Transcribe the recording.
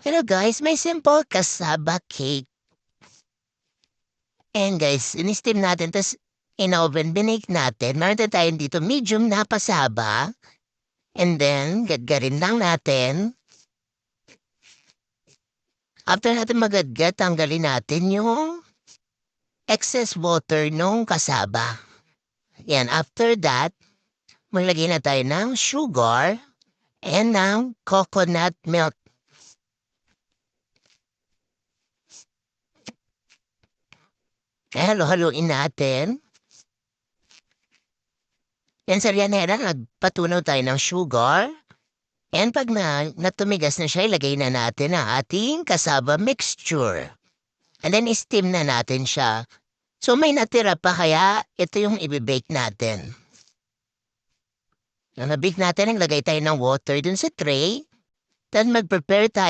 Hello guys, may simple cassava cake. And guys, in-steam natin, tapos in-oven, binake natin. Meron na tayo dito medium na pasaba. And then, gadgarin lang natin. After natin magadgad, tanggalin natin yung excess water nung kasaba. Yan, after that, maglagay na tayo ng sugar and ng coconut milk. Halo-haluin natin. Yan sa riyanera, nagpatunaw tayo ng sugar. And pag natumigas na siya, ilagay na natin ang ating cassava mixture. And then, steam na natin siya. So, may natira pa kaya ito yung ibibake natin. Nung nabake natin, naglagay tayo ng water dun sa tray. Then, mag-prepare tayo